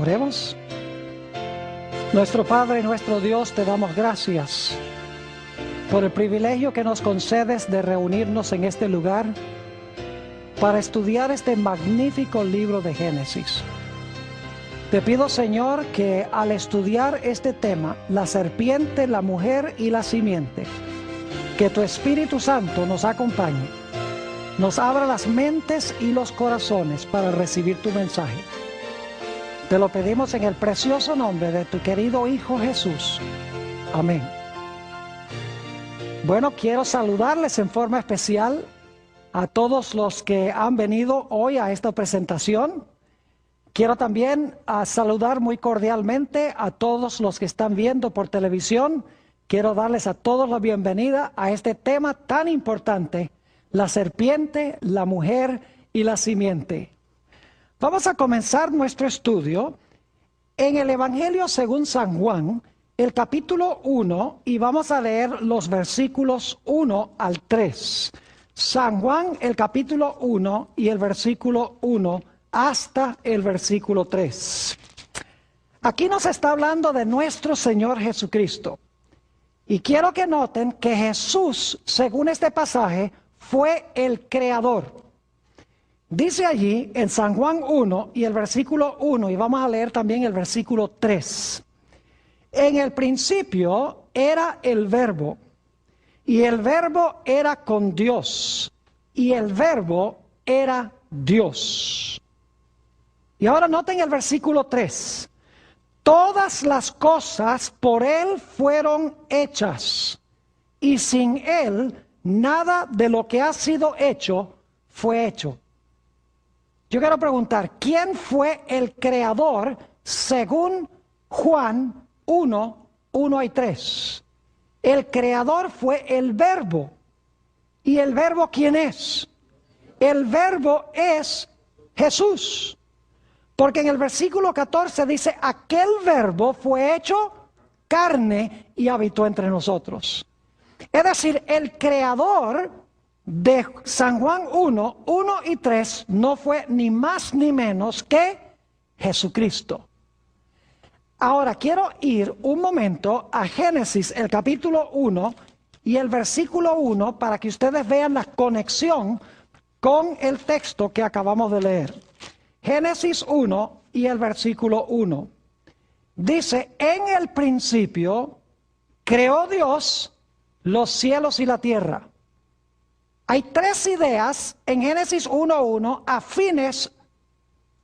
Oremos. Nuestro Padre y nuestro Dios, te damos gracias por el privilegio que nos concedes de reunirnos en este lugar para estudiar este magnífico libro de Génesis. Te pido, Señor, que al estudiar este tema, la serpiente, la mujer y la simiente, que tu Espíritu Santo nos acompañe, nos abra las mentes y los corazones para recibir tu mensaje. Te lo pedimos en el precioso nombre de tu querido Hijo Jesús. Amén. Bueno, quiero saludarles en forma especial a todos los que han venido hoy a esta presentación. Quiero también saludar muy cordialmente a todos los que están viendo por televisión. Quiero darles a todos la bienvenida a este tema tan importante, la serpiente, la mujer y la simiente. Vamos a comenzar nuestro estudio en el Evangelio según San Juan, el capítulo 1, y vamos a leer los versículos 1 al 3. San Juan, el capítulo 1 y el versículo 1 hasta el versículo 3. Aquí nos está hablando de nuestro Señor Jesucristo. Y quiero que noten que Jesús, según este pasaje, fue el creador. Dice allí en San Juan 1 y el versículo 1, y vamos a leer también el versículo 3. En el principio era el Verbo, y el Verbo era con Dios, y el Verbo era Dios. Y ahora noten el versículo 3. Todas las cosas por Él fueron hechas, y sin Él nada de lo que ha sido hecho fue hecho. Yo quiero preguntar, ¿quién fue el creador según Juan 1, 1 y 3? El creador fue el Verbo. ¿Y el Verbo quién es? El Verbo es Jesús. Porque en el versículo 14 dice, aquel Verbo fue hecho carne y habitó entre nosotros. Es decir, el creador de San Juan 1, 1 y 3 no fue ni más ni menos que Jesucristo. Ahora quiero ir un momento a Génesis, el capítulo 1 y el versículo 1 para que ustedes vean la conexión con el texto que acabamos de leer. Génesis 1 y el versículo 1. Dice, en el principio creó Dios los cielos y la tierra. Hay tres ideas en Génesis 1:1 afines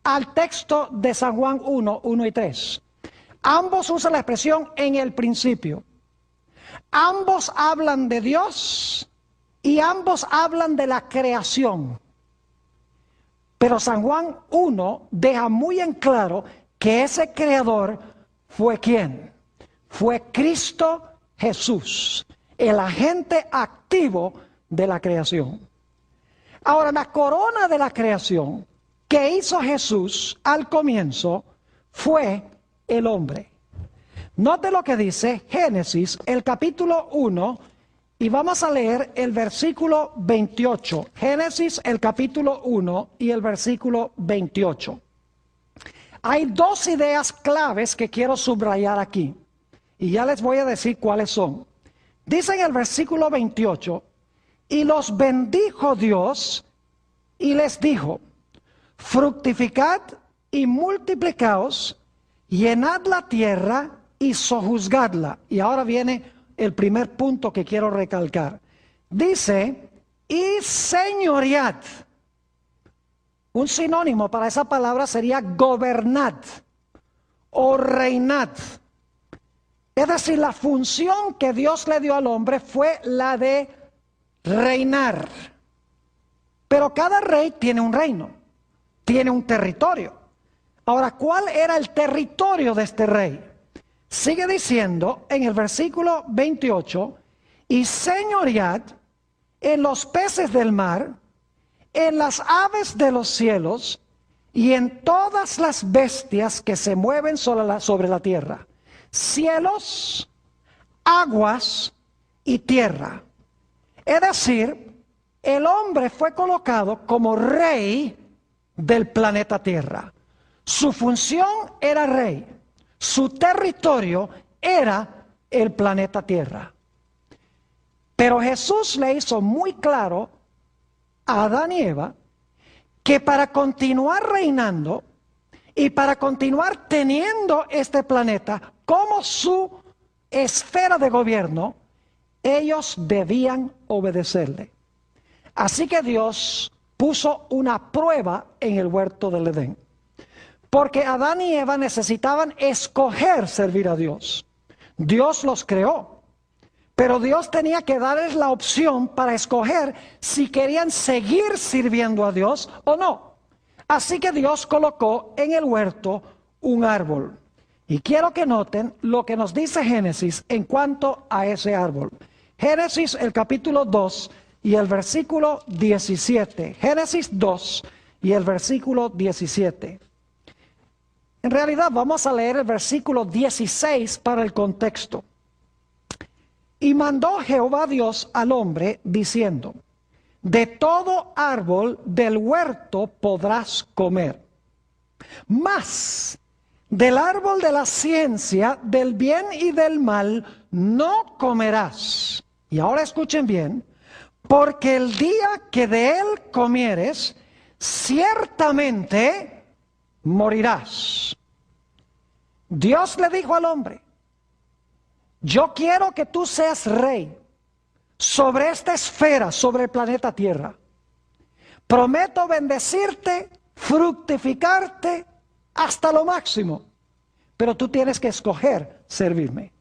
al texto de San Juan 1:1 y 3. Ambos usan la expresión en el principio. Ambos hablan de Dios y ambos hablan de la creación. Pero San Juan 1 deja muy en claro que ese creador fue ¿quién? Fue Cristo Jesús, el agente activo de la creación. Ahora, la corona de la creación que hizo Jesús al comienzo fue el hombre. Note lo que dice Génesis, el capítulo 1, y vamos a leer el versículo 28. Génesis, el capítulo 1 y el versículo 28. Hay dos ideas claves que quiero subrayar aquí, y ya les voy a decir cuáles son. Dice en el versículo 28, y los bendijo Dios y les dijo, fructificad y multiplicaos, llenad la tierra y sojuzgadla. Y ahora viene el primer punto que quiero recalcar. Dice, y señoread. Un sinónimo para esa palabra sería gobernad o reinad. Es decir, la función que Dios le dio al hombre fue la de reinar. Pero cada rey tiene un reino, tiene un territorio. Ahora, ¿cuál era el territorio de este rey? Sigue diciendo en el versículo 28, y señoread en los peces del mar, en las aves de los cielos y en todas las bestias que se mueven sobre la tierra. Cielos, aguas y tierra. Es decir, el hombre fue colocado como rey del planeta Tierra. Su función era rey. Su territorio era el planeta Tierra. Pero Jesús le hizo muy claro a Adán y Eva que para continuar reinando y para continuar teniendo este planeta como su esfera de gobierno, ellos debían obedecerle. Así que Dios puso una prueba en el huerto del Edén. Porque Adán y Eva necesitaban escoger servir a Dios. Dios los creó, pero Dios tenía que darles la opción para escoger si querían seguir sirviendo a Dios o no. Así que Dios colocó en el huerto un árbol. Y quiero que noten lo que nos dice Génesis en cuanto a ese árbol. Génesis el capítulo 2 y el versículo 17. Génesis 2 y el versículo 17. En realidad vamos a leer el versículo 16 para el contexto. Y mandó Jehová Dios al hombre diciendo: de todo árbol del huerto podrás comer, mas del árbol de la ciencia del bien y del mal no comerás. Y ahora escuchen bien, porque el día que de él comieres, ciertamente morirás. Dios le dijo al hombre: yo quiero que tú seas rey sobre esta esfera, sobre el planeta Tierra. Prometo bendecirte, fructificarte hasta lo máximo, pero tú tienes que escoger servirme.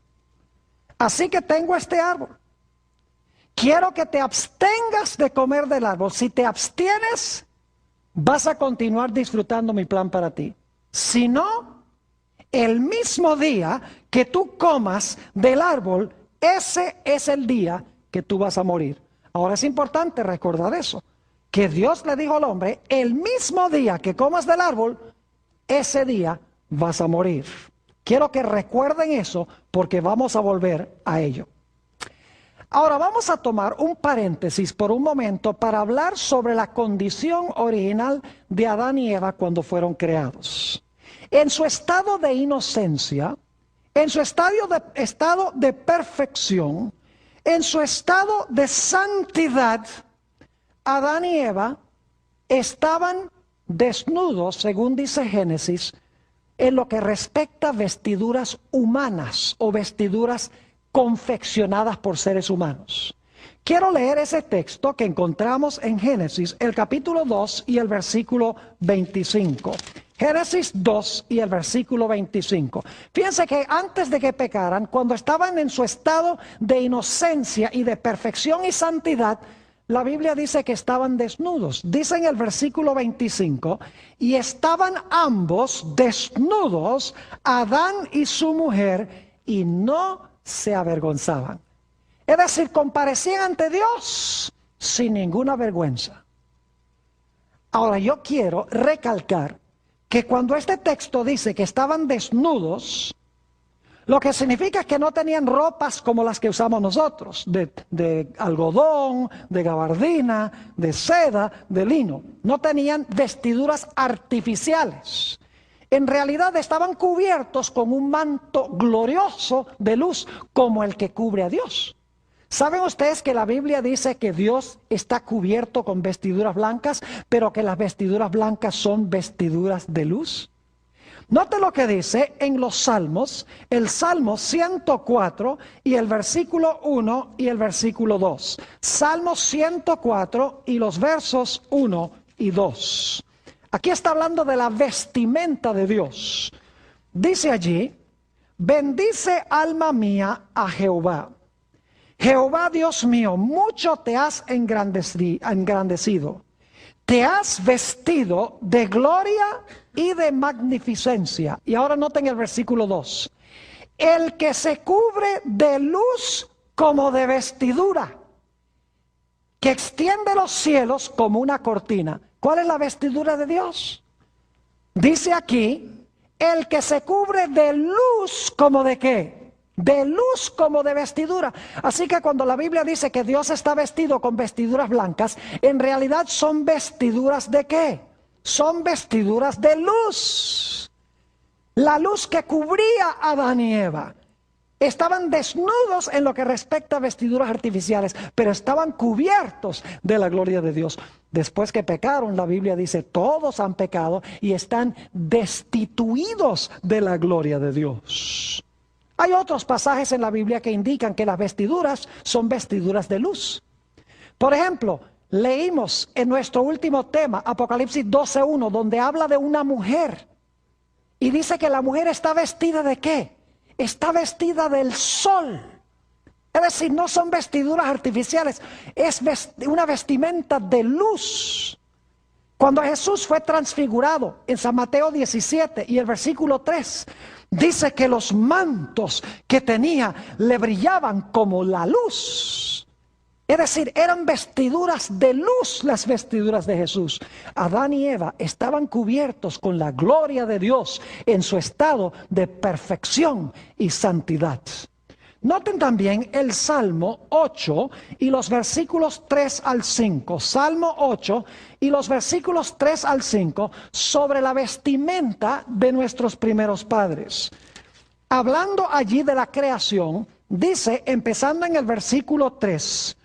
Así que tengo este árbol. Quiero que te abstengas de comer del árbol. Si te abstienes, vas a continuar disfrutando mi plan para ti. Si no, el mismo día que tú comas del árbol, ese es el día que tú vas a morir. Ahora es importante recordar eso, que Dios le dijo al hombre: el mismo día que comas del árbol, ese día vas a morir. Quiero que recuerden eso porque vamos a volver a ello. Ahora vamos a tomar un paréntesis por un momento para hablar sobre la condición original de Adán y Eva cuando fueron creados. En su estado de inocencia, en su estado de perfección, en su estado de santidad, Adán y Eva estaban desnudos, según dice Génesis, en lo que respecta a vestiduras humanas o vestiduras confeccionadas por seres humanos. Quiero leer ese texto que encontramos en Génesis, el capítulo 2 y el versículo 25. Génesis 2 y el versículo 25. Fíjense que antes de que pecaran, cuando estaban en su estado de inocencia y de perfección y santidad, la Biblia dice que estaban desnudos. Dice en el versículo 25, y estaban ambos desnudos, Adán y su mujer, y no se avergonzaban. Es decir, comparecían ante Dios sin ninguna vergüenza. Ahora yo quiero recalcar que cuando este texto dice que estaban desnudos, lo que significa es que no tenían ropas como las que usamos nosotros, de algodón, de gabardina, de seda, de lino. No tenían vestiduras artificiales. En realidad estaban cubiertos con un manto glorioso de luz como el que cubre a Dios. ¿Saben ustedes que la Biblia dice que Dios está cubierto con vestiduras blancas, pero que las vestiduras blancas son vestiduras de luz? Note lo que dice en los Salmos, el Salmo 104 y el versículo 1 y el versículo 2. Salmo 104 y los versos 1 y 2. Aquí está hablando de la vestimenta de Dios. Dice allí: bendice alma mía a Jehová. Jehová Dios mío, mucho te has engrandecido. Te has vestido de gloria y de magnificencia. Y ahora noten el versículo 2. El que se cubre de luz como de vestidura, que extiende los cielos como una cortina. ¿Cuál es la vestidura de Dios? Dice aquí, el que se cubre de luz como de ¿qué? De luz como de vestidura. Así que cuando la Biblia dice que Dios está vestido con vestiduras blancas, en realidad son vestiduras ¿de qué? son vestiduras de luz. La luz que cubría a Adán y Eva. Estaban desnudos en lo que respecta a vestiduras artificiales, pero estaban cubiertos de la gloria de Dios. Después que pecaron, la Biblia dice, todos han pecado y están destituidos de la gloria de Dios. Hay otros pasajes en la Biblia que indican que las vestiduras son vestiduras de luz. Por ejemplo, leímos en nuestro último tema, Apocalipsis 12:1, donde habla de una mujer. Y dice que la mujer está vestida ¿de qué? Está vestida del sol. Es decir, no son vestiduras artificiales, es una vestimenta de luz. Cuando Jesús fue transfigurado en San Mateo 17 y el versículo 3, dice que los mantos que tenía le brillaban como la luz. Es decir, eran vestiduras de luz las vestiduras de Jesús. Adán y Eva estaban cubiertos con la gloria de Dios en su estado de perfección y santidad. Noten también el Salmo 8 y los versículos 3 al 5. Salmo 8 y los versículos 3 al 5 sobre la vestimenta de nuestros primeros padres. Hablando allí de la creación, dice, empezando en el versículo 3,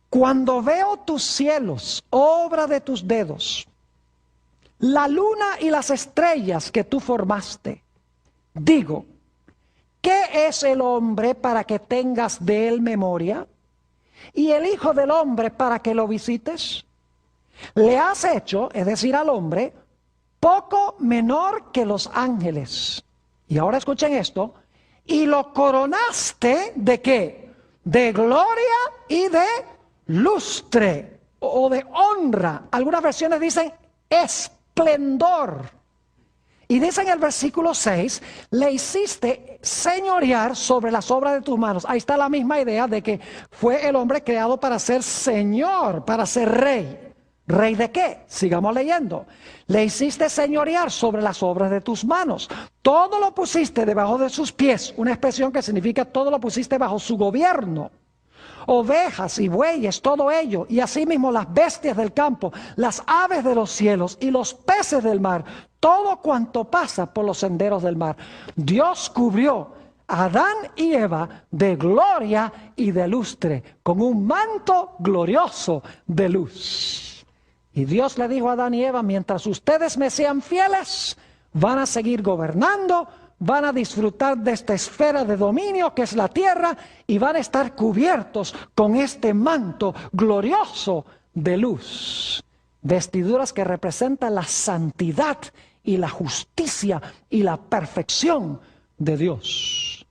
cuando veo tus cielos, obra de tus dedos, la luna y las estrellas que tú formaste, digo, ¿qué es el hombre para que tengas de él memoria? ¿Y el hijo del hombre para que lo visites? Le has hecho, es decir, al hombre, poco menor que los ángeles. Y ahora escuchen esto, y lo coronaste ¿de qué? De gloria y de lustre o de honra. Algunas versiones dicen esplendor. Y dice en el versículo 6, le hiciste señorear sobre las obras de tus manos. Ahí está la misma idea de que fue el hombre creado para ser señor, para ser rey. ¿Rey de qué? Sigamos leyendo. Le hiciste señorear sobre las obras de tus manos. Todo lo pusiste debajo de sus pies. Una expresión que significa todo lo pusiste bajo su gobierno. Ovejas y bueyes, todo ello, y asimismo las bestias del campo, las aves de los cielos y los peces del mar, todo cuanto pasa por los senderos del mar. Dios cubrió a Adán y Eva de gloria y de lustre, con un manto glorioso de luz. Y Dios le dijo a Adán y Eva, mientras ustedes me sean fieles, van a seguir gobernando, van a disfrutar de esta esfera de dominio que es la tierra y van a estar cubiertos con este manto glorioso de luz. Vestiduras que representan la santidad y la justicia y la perfección de Dios.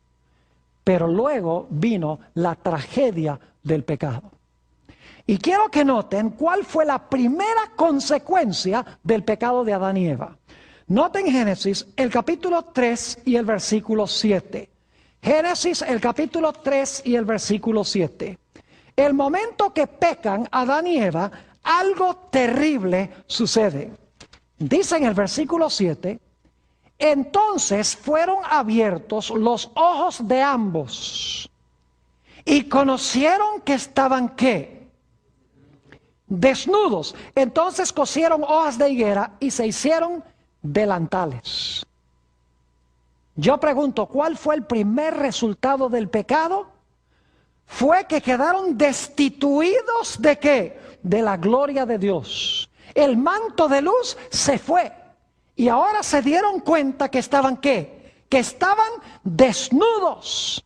Pero luego vino la tragedia del pecado. Y quiero que noten cuál fue la primera consecuencia del pecado de Adán y Eva. Noten Génesis, el capítulo 3 y el versículo 7. Génesis, el capítulo 3 y el versículo 7. El momento que pecan Adán y Eva, algo terrible sucede. Dice en el versículo 7, entonces fueron abiertos los ojos de ambos y conocieron que estaban ¿qué? Desnudos. Entonces cosieron hojas de higuera y se hicieron delantales. Yo pregunto, ¿cuál fue el primer resultado del pecado? Fue que quedaron destituidos ¿de qué? De la gloria de Dios. El manto de luz se fue. Y ahora se dieron cuenta que estaban ¿qué? Que estaban desnudos.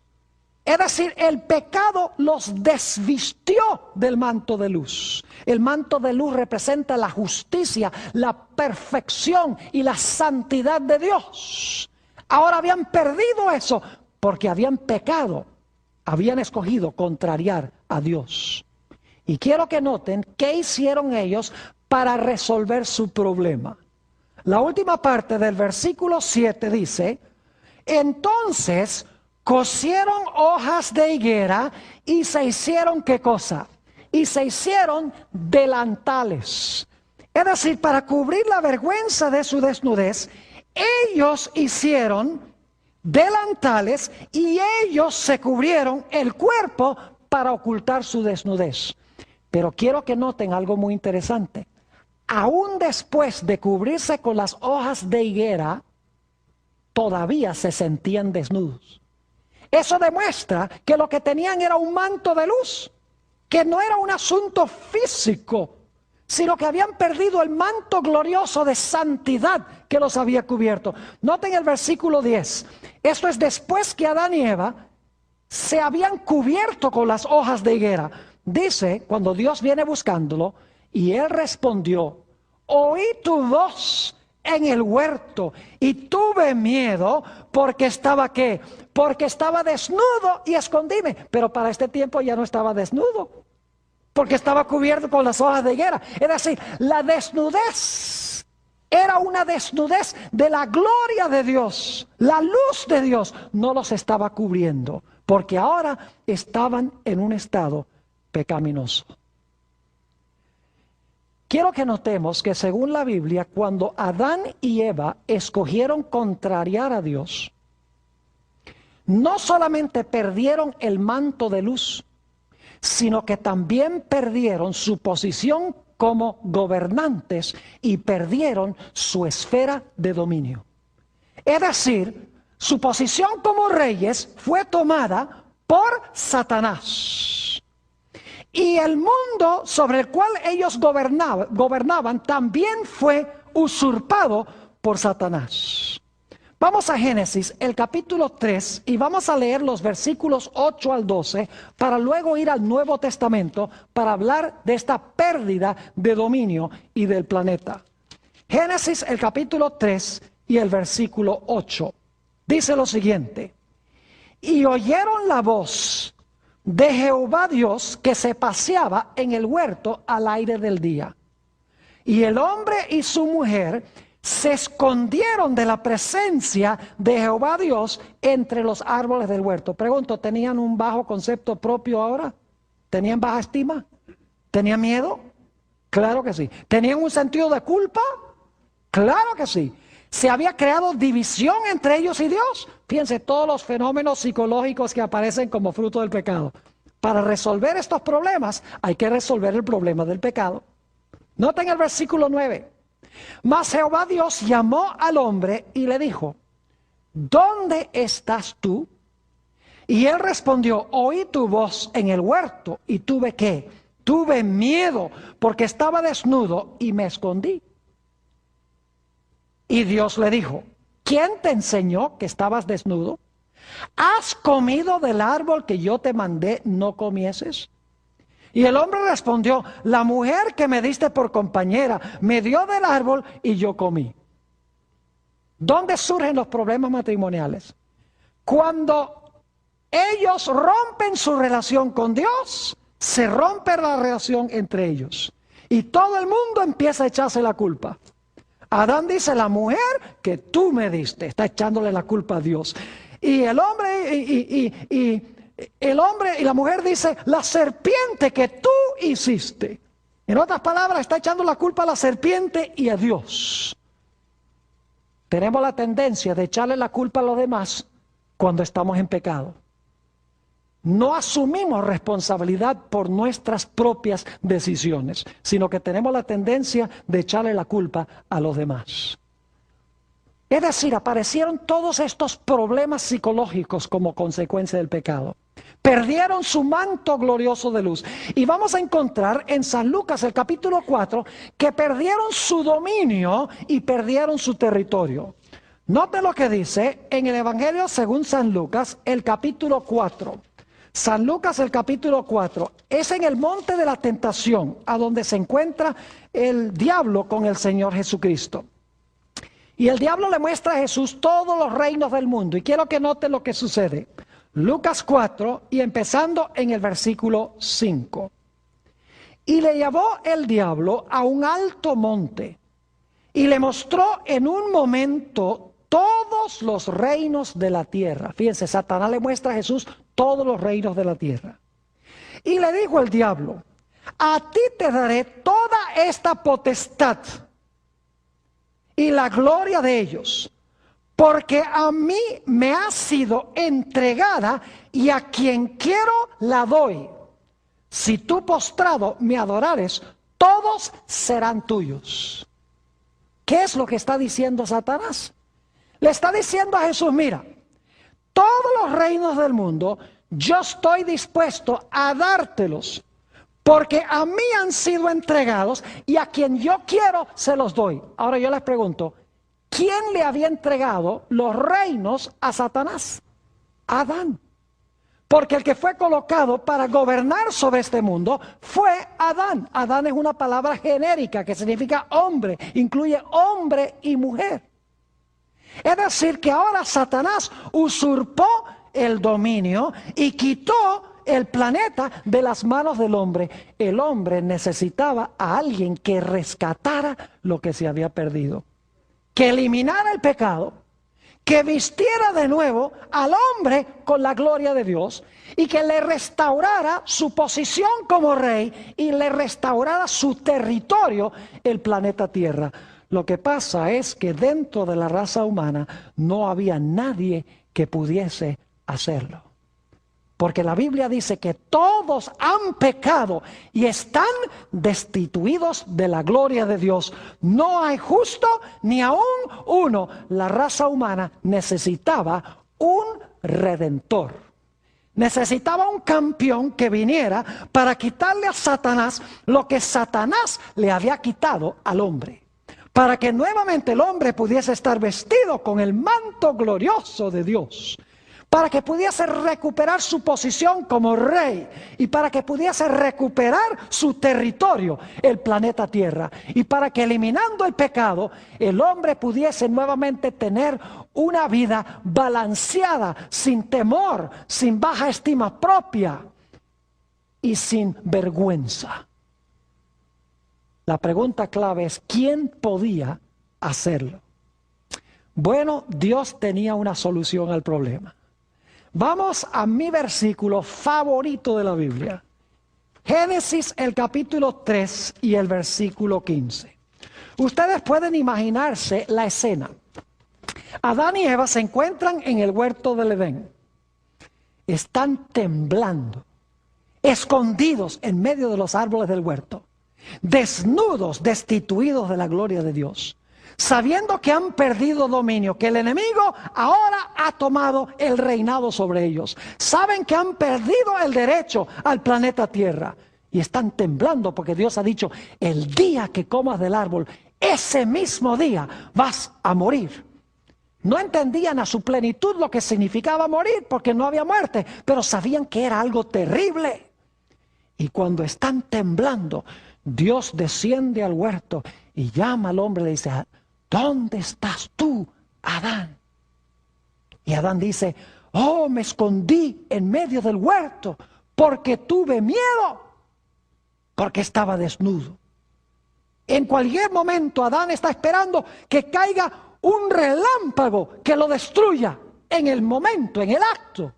Es decir, el pecado los desvistió del manto de luz. El manto de luz representa la justicia, la perfección y la santidad de Dios. Ahora habían perdido eso porque habían pecado, habían escogido contrariar a Dios. Y quiero que noten qué hicieron ellos para resolver su problema. La última parte del versículo 7 dice, entonces cosieron hojas de higuera y se hicieron ¿qué cosa? Y se hicieron delantales. Es decir, para cubrir la vergüenza de su desnudez, ellos hicieron delantales y ellos se cubrieron el cuerpo para ocultar su desnudez. Pero quiero que noten algo muy interesante. aún después de cubrirse con las hojas de higuera, todavía se sentían desnudos. Eso demuestra que lo que tenían era un manto de luz, que no era un asunto físico, sino que habían perdido el manto glorioso de santidad que los había cubierto. Noten el versículo 10. Esto es después que Adán y Eva se habían cubierto con las hojas de higuera. Dice, cuando Dios viene buscándolo, y él respondió: oí tu voz en el huerto y tuve miedo porque estaba ¿qué? Porque estaba desnudo y escondíme. Pero para este tiempo ya no estaba desnudo, porque estaba cubierto con las hojas de higuera. Es decir, la desnudez era una desnudez de la gloria de Dios. La luz de Dios no los estaba cubriendo, porque ahora estaban en un estado pecaminoso. Quiero que notemos que según la Biblia, cuando Adán y Eva escogieron contrariar a Dios, no solamente perdieron el manto de luz, sino que también perdieron su posición como gobernantes y perdieron su esfera de dominio. Es decir, su posición como reyes fue tomada por Satanás. Y el mundo sobre el cual ellos gobernaban también fue usurpado por Satanás. Vamos a Génesis, el capítulo 3, y vamos a leer los versículos 8 al 12, para luego ir al Nuevo Testamento para hablar de esta pérdida de dominio y del planeta. Génesis, el capítulo 3 y el versículo 8. Dice lo siguiente: y oyeron la voz de Jehová Dios que se paseaba en el huerto al aire del día. Y el hombre y su mujer se escondieron de la presencia de Jehová Dios entre los árboles del huerto. Pregunto, ¿tenían un bajo concepto propio ahora? ¿Tenían baja estima? ¿Tenían miedo? Claro que sí. ¿Tenían un sentido de culpa? Claro que sí. ¿Se había creado división entre ellos y Dios? Fíjense todos los fenómenos psicológicos que aparecen como fruto del pecado. Para resolver estos problemas hay que resolver el problema del pecado. Noten el versículo 9. Mas Jehová Dios llamó al hombre y le dijo: ¿dónde estás tú? Y él respondió: oí tu voz en el huerto y tuve ¿qué? Tuve miedo porque estaba desnudo y me escondí. Y Dios le dijo: ¿quién te enseñó que estabas desnudo? ¿Has comido del árbol que yo te mandé no comieses? Y el hombre respondió: la mujer que me diste por compañera me dio del árbol y yo comí. ¿Dónde surgen los problemas matrimoniales? Cuando ellos rompen su relación con Dios, se rompe la relación entre ellos. Y todo el mundo empieza a echarse la culpa. Adán dice: la mujer que tú me diste, está echándole la culpa a Dios. Y el hombre y la mujer dice: la serpiente que tú hiciste. En otras palabras, está echando la culpa a la serpiente y a Dios. Tenemos la tendencia de echarle la culpa a los demás cuando estamos en pecado. No asumimos responsabilidad por nuestras propias decisiones, sino que tenemos la tendencia de echarle la culpa a los demás. Es decir, aparecieron todos estos problemas psicológicos como consecuencia del pecado. Perdieron su manto glorioso de luz. Y vamos a encontrar en San Lucas, el capítulo 4, que perdieron su dominio y perdieron su territorio. Note lo que dice en el Evangelio según San Lucas, el capítulo 4. San Lucas, el capítulo 4, es en el monte de la tentación, a donde se encuentra el diablo con el Señor Jesucristo. Y el diablo le muestra a Jesús todos los reinos del mundo. Y quiero que noten lo que sucede. Lucas 4, y empezando en el versículo 5. Y le llevó el diablo a un alto monte, y le mostró en un momento todos los reinos de la tierra. Fíjense, Satanás le muestra a Jesús todos los reinos de la tierra. Y le dijo el diablo: a ti te daré toda esta potestad y la gloria de ellos, porque a mí me ha sido entregada y a quien quiero la doy. Si tú postrado me adorares, todos serán tuyos. ¿Qué es lo que está diciendo Satanás? Le está diciendo a Jesús, mira, todos los reinos del mundo, yo estoy dispuesto a dártelos, porque a mí han sido entregados y a quien yo quiero se los doy. Ahora yo les pregunto, ¿quién le había entregado los reinos a Satanás? Adán. Porque el que fue colocado para gobernar sobre este mundo fue Adán. Adán es una palabra genérica que significa hombre, incluye hombre y mujer. Es decir, que ahora Satanás usurpó el dominio y quitó el planeta de las manos del hombre. El hombre necesitaba a alguien que rescatara lo que se había perdido, que eliminara el pecado, que vistiera de nuevo al hombre con la gloria de Dios y que le restaurara su posición como rey y le restaurara su territorio, el planeta Tierra. Lo que pasa es que dentro de la raza humana no había nadie que pudiese hacerlo. Porque la Biblia dice que todos han pecado y están destituidos de la gloria de Dios. No hay justo ni aún uno. La raza humana necesitaba un redentor. Necesitaba un campeón que viniera para quitarle a Satanás lo que Satanás le había quitado al hombre. Para que nuevamente el hombre pudiese estar vestido con el manto glorioso de Dios. Para que pudiese recuperar su posición como rey y para que pudiese recuperar su territorio, el planeta Tierra. Y para que eliminando el pecado, el hombre pudiese nuevamente tener una vida balanceada, sin temor, sin baja estima propia y sin vergüenza. La pregunta clave es, ¿quién podía hacerlo? Bueno, Dios tenía una solución al problema. Vamos a mi versículo favorito de la Biblia. Génesis, el capítulo 3 y el versículo 15. Ustedes pueden imaginarse la escena. Adán y Eva se encuentran en el huerto del Edén. Están temblando, escondidos en medio de los árboles del huerto, desnudos, destituidos de la gloria de Dios. Sabiendo que han perdido dominio, que el enemigo ahora ha tomado el reinado sobre ellos. Saben que han perdido el derecho al planeta Tierra. Y están temblando porque Dios ha dicho, el día que comas del árbol, ese mismo día vas a morir. No entendían a su plenitud lo que significaba morir porque no había muerte, pero sabían que era algo terrible. Y cuando están temblando, Dios desciende al huerto y llama al hombre y le dice, ¿dónde estás tú, Adán? Y Adán dice, oh, me escondí en medio del huerto porque tuve miedo, porque estaba desnudo. En cualquier momento Adán está esperando que caiga un relámpago que lo destruya en el momento, en el acto.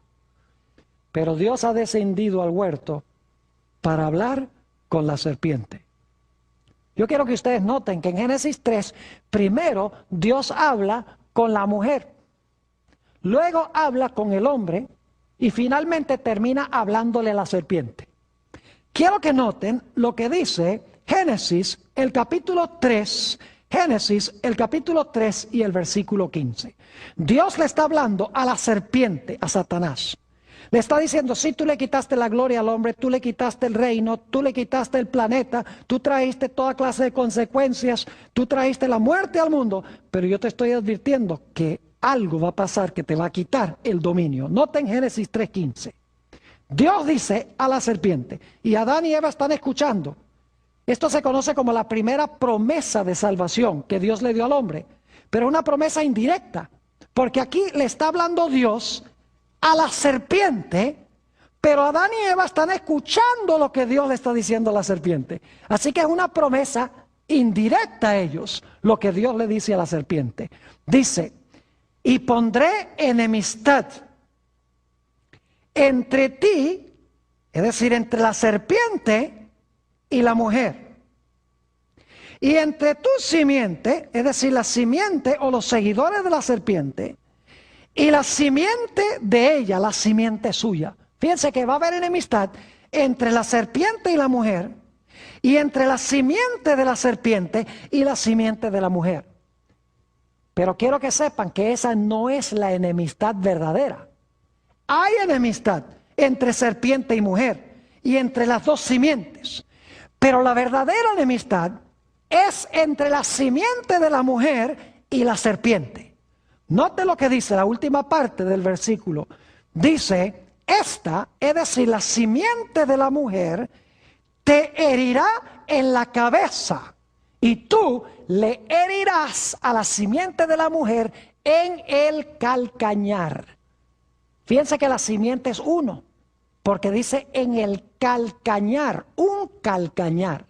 Pero Dios ha descendido al huerto para hablar con la serpiente. Yo quiero que ustedes noten que en Génesis 3, primero Dios habla con la mujer, luego habla con el hombre y finalmente termina hablándole a la serpiente. Quiero que noten lo que dice Génesis, el capítulo 3, Génesis, el capítulo 3 y el versículo 15. Dios le está hablando a la serpiente, a Satanás. Le está diciendo, si tú le quitaste la gloria al hombre, tú le quitaste el reino, tú le quitaste el planeta, tú trajiste toda clase de consecuencias, tú trajiste la muerte al mundo, pero yo te estoy advirtiendo que algo va a pasar que te va a quitar el dominio. Noten Génesis 3:15. Dios dice a la serpiente, y Adán y Eva están escuchando. Esto se conoce como la primera promesa de salvación que Dios le dio al hombre, pero una promesa indirecta, porque aquí le está hablando Dios a la serpiente, pero Adán y Eva están escuchando lo que Dios le está diciendo a la serpiente. Así que es una promesa indirecta a ellos, lo que Dios le dice a la serpiente. Dice, y pondré enemistad entre ti, es decir, entre la serpiente y la mujer, y entre tu simiente, es decir, la simiente o los seguidores de la serpiente, y la simiente de ella, la simiente suya. Fíjense que va a haber enemistad entre la serpiente y la mujer, y entre la simiente de la serpiente y la simiente de la mujer. Pero quiero que sepan que esa no es la enemistad verdadera. Hay enemistad entre serpiente y mujer y entre las dos simientes. Pero la verdadera enemistad es entre la simiente de la mujer y la serpiente. Note lo que dice la última parte del versículo. Dice, esta, es decir, la simiente de la mujer, te herirá en la cabeza y tú le herirás a la simiente de la mujer en el calcañar. Fíjense que la simiente es uno, porque dice en el calcañar, un calcañar.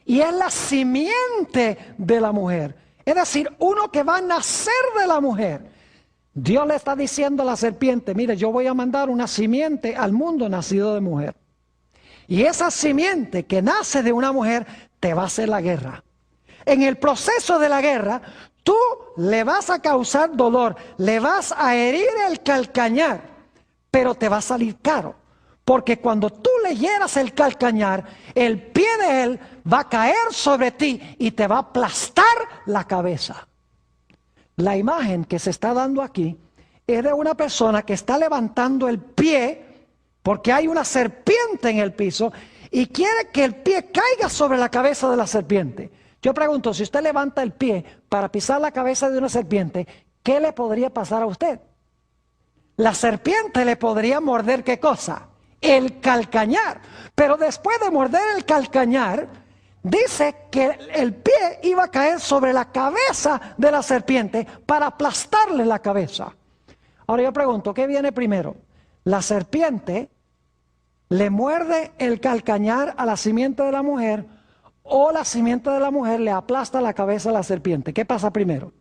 Y es la simiente de la mujer, es decir, uno que va a nacer de la mujer. Dios le está diciendo a la serpiente, mire, yo voy a mandar una simiente al mundo nacido de mujer. Y esa simiente que nace de una mujer te va a hacer la guerra. En el proceso de la guerra, tú le vas a causar dolor, le vas a herir el calcañar, pero te va a salir caro. Porque cuando tú le hieras el calcañar, el pie de él va a caer sobre ti y te va a aplastar la cabeza. La imagen que se está dando aquí es de una persona que está levantando el pie porque hay una serpiente en el piso y quiere que el pie caiga sobre la cabeza de la serpiente. Yo pregunto, si usted levanta el pie para pisar la cabeza de una serpiente, ¿qué le podría pasar a usted? La serpiente le podría morder, ¿qué cosa? El calcañar. Pero después de morder el calcañar, dice que el pie iba a caer sobre la cabeza de la serpiente para aplastarle la cabeza. Ahora yo pregunto, ¿qué viene primero? La serpiente le muerde el calcañar a la simiente de la mujer o la simiente de la mujer le aplasta la cabeza a la serpiente. ¿Qué pasa primero?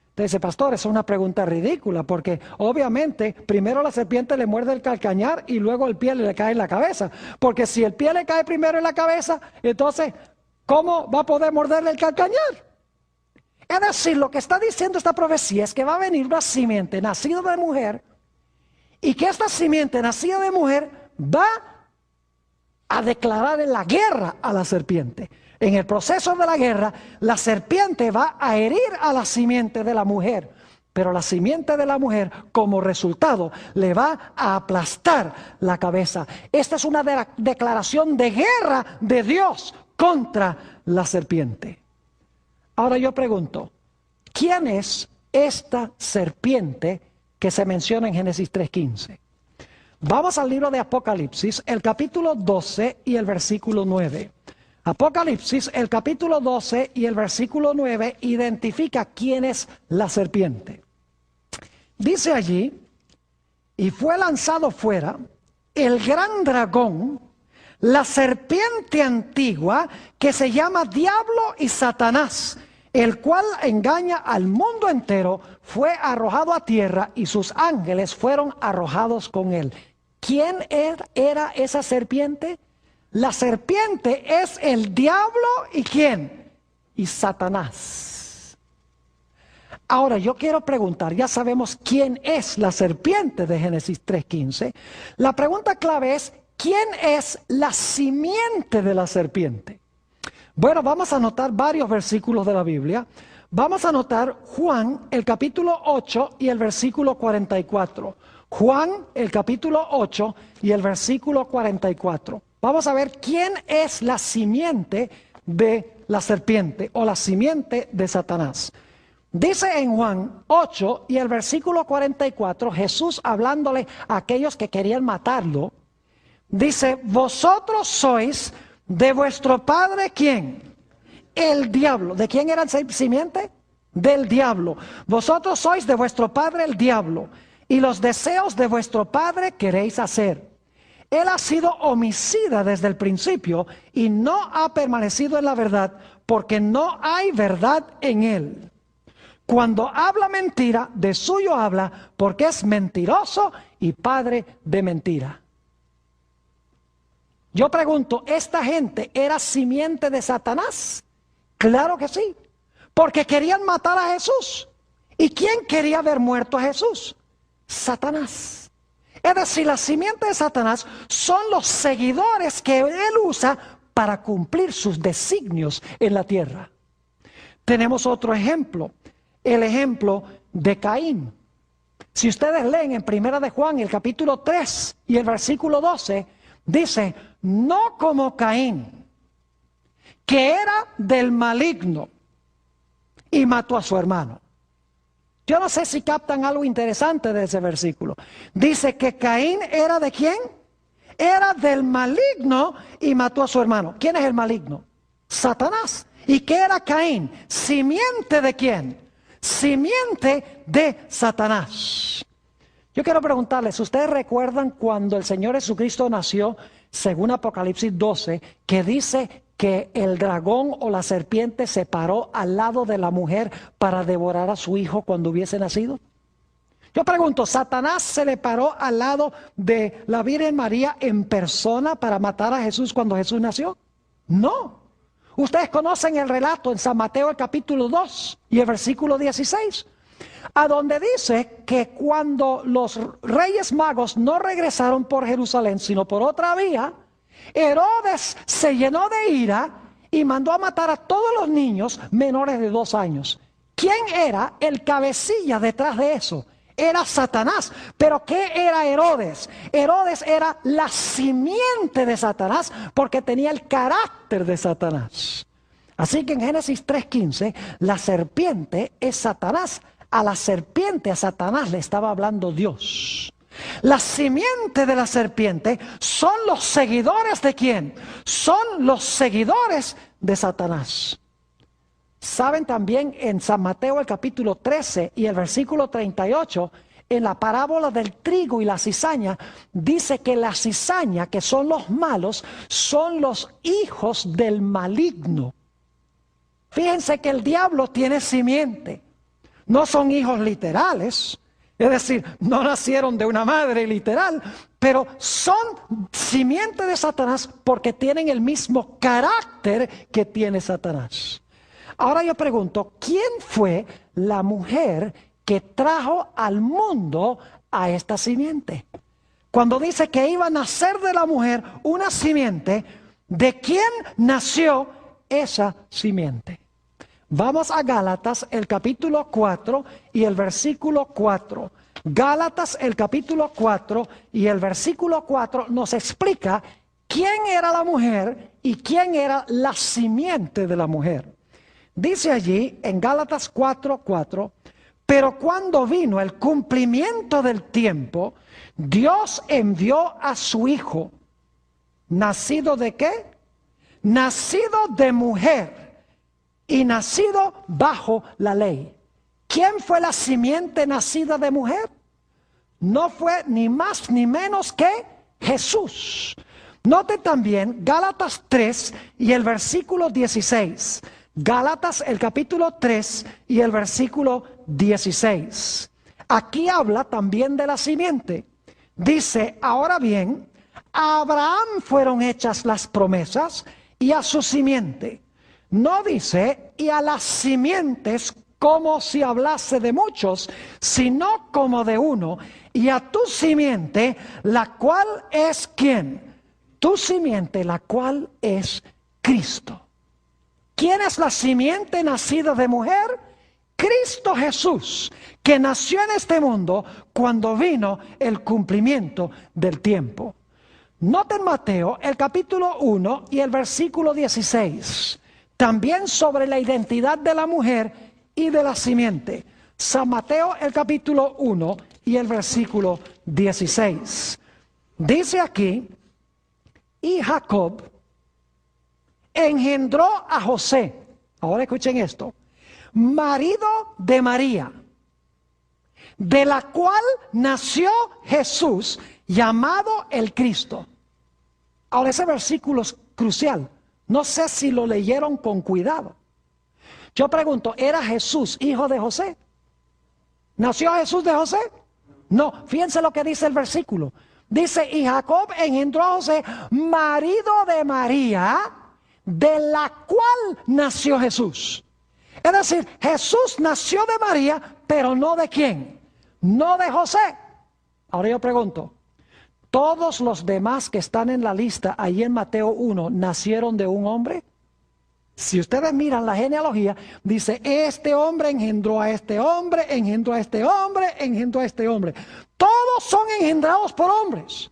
Usted dice, pastor, esa es una pregunta ridícula porque obviamente primero la serpiente le muerde el calcañar y luego el pie le cae en la cabeza. Porque si el pie le cae primero en la cabeza, entonces, ¿cómo va a poder morderle el calcañar? Es decir, lo que está diciendo esta profecía es que va a venir una simiente nacida de mujer y que esta simiente nacida de mujer va a declarar la guerra a la serpiente. En el proceso de la guerra, la serpiente va a herir a la simiente de la mujer, pero la simiente de la mujer, como resultado, le va a aplastar la cabeza. Esta es una declaración de guerra de Dios contra la serpiente. Ahora yo pregunto, ¿quién es esta serpiente que se menciona en Génesis 3:15? Vamos al libro de Apocalipsis, el capítulo 12 y el versículo 9. Apocalipsis, el capítulo 12 y el versículo 9 identifica quién es la serpiente. Dice allí, y fue lanzado fuera el gran dragón, la serpiente antigua que se llama Diablo y Satanás, el cual engaña al mundo entero, fue arrojado a tierra y sus ángeles fueron arrojados con él. ¿Quién era esa serpiente? La serpiente es el diablo y ¿quién? Y Satanás. Ahora yo quiero preguntar, ya sabemos quién es la serpiente de Génesis 3:15. La pregunta clave es, ¿quién es la simiente de la serpiente? Bueno, vamos a anotar varios versículos de la Biblia. Vamos a anotar Juan, el capítulo 8 y el versículo 44. Juan, el capítulo 8 y el versículo 44. Vamos a ver quién es la simiente de la serpiente o la simiente de Satanás. Dice en Juan 8 y el versículo 44, Jesús hablándole a aquellos que querían matarlo, dice, vosotros sois de vuestro padre, ¿quién? El diablo. ¿De quién era la simiente? Del diablo. Vosotros sois de vuestro padre el diablo, y los deseos de vuestro padre queréis hacer. Él ha sido homicida desde el principio y no ha permanecido en la verdad, porque no hay verdad en él. Cuando habla mentira, de suyo habla, porque es mentiroso y padre de mentira. Yo pregunto, ¿esta gente era simiente de Satanás? Claro que sí, porque querían matar a Jesús. ¿Y quién quería ver muerto a Jesús? Satanás. Es decir, la simiente de Satanás son los seguidores que él usa para cumplir sus designios en la tierra. Tenemos otro ejemplo, el ejemplo de Caín. Si ustedes leen en Primera de Juan, el capítulo 3 y el versículo 12, dice, no como Caín, que era del maligno y mató a su hermano. Yo no sé si captan algo interesante de ese versículo. Dice que Caín era ¿de quién? Era del maligno y mató a su hermano. ¿Quién es el maligno? Satanás. ¿Y qué era Caín? ¿Simiente de quién? Simiente de Satanás. Yo quiero preguntarles, ¿ustedes recuerdan cuando el Señor Jesucristo nació, según Apocalipsis 12, que dice que el dragón o la serpiente se paró al lado de la mujer para devorar a su hijo cuando hubiese nacido? Yo pregunto, ¿Satanás se le paró al lado de la Virgen María en persona para matar a Jesús cuando Jesús nació? No. Ustedes conocen el relato en San Mateo el capítulo 2 y el versículo 16, a donde dice que cuando los reyes magos no regresaron por Jerusalén, sino por otra vía, Herodes se llenó de ira y mandó a matar a todos los niños menores de 2 años. ¿Quién era el cabecilla detrás de eso? Era Satanás. ¿Pero qué era Herodes? Herodes era la simiente de Satanás porque tenía el carácter de Satanás. Así que en Génesis 3:15, la serpiente es Satanás. A la serpiente, a Satanás le estaba hablando Dios. La simiente de la serpiente son los seguidores ¿de quién? Son los seguidores de Satanás. Saben también en San Mateo el capítulo 13 y el versículo 38, en la parábola del trigo y la cizaña, dice que la cizaña, que son los malos, son los hijos del maligno. Fíjense que el diablo tiene simiente. No son hijos literales, es decir, no nacieron de una madre literal, pero son simiente de Satanás porque tienen el mismo carácter que tiene Satanás. Ahora yo pregunto, ¿quién fue la mujer que trajo al mundo a esta simiente? Cuando dice que iba a nacer de la mujer una simiente, ¿de quién nació esa simiente? Vamos a Gálatas, el capítulo 4 y el versículo 4. Gálatas, el capítulo 4 y el versículo 4 nos explica quién era la mujer y quién era la simiente de la mujer. Dice allí en Gálatas 4:4, pero cuando vino el cumplimiento del tiempo, Dios envió a su Hijo, ¿nacido de qué? Nacido de mujer y nacido bajo la ley. ¿Quién fue la simiente nacida de mujer? No fue ni más ni menos que Jesús. Note también Gálatas 3 y el versículo 16. Gálatas el capítulo 3 y el versículo 16. Aquí habla también de la simiente. Dice, ahora bien, a Abraham fueron hechas las promesas y a su simiente. No dice, y a las simientes como si hablase de muchos, sino como de uno. Y a tu simiente, la cual es ¿quién? Tu simiente, la cual es Cristo. ¿Quién es la simiente nacida de mujer? Cristo Jesús, que nació en este mundo cuando vino el cumplimiento del tiempo. Noten Mateo, el capítulo 1 y el versículo 16. También sobre la identidad de la mujer y de la simiente. San Mateo, el capítulo 1 y el versículo 16. Dice aquí, y Jacob engendró a José. Ahora escuchen esto. Marido de María, de la cual nació Jesús, llamado el Cristo. Ahora ese versículo es crucial. No sé si lo leyeron con cuidado. Yo pregunto, ¿era Jesús hijo de José? ¿Nació Jesús de José? No, fíjense lo que dice el versículo. Dice, y Jacob engendró a José, marido de María, de la cual nació Jesús. Es decir, Jesús nació de María, pero no de quién, no de José. Ahora yo pregunto, todos los demás que están en la lista ahí en Mateo 1 nacieron de un hombre. Si ustedes miran la genealogía, dice, este hombre engendró a este hombre, engendró a este hombre, engendró a este hombre. Todos son engendrados por hombres.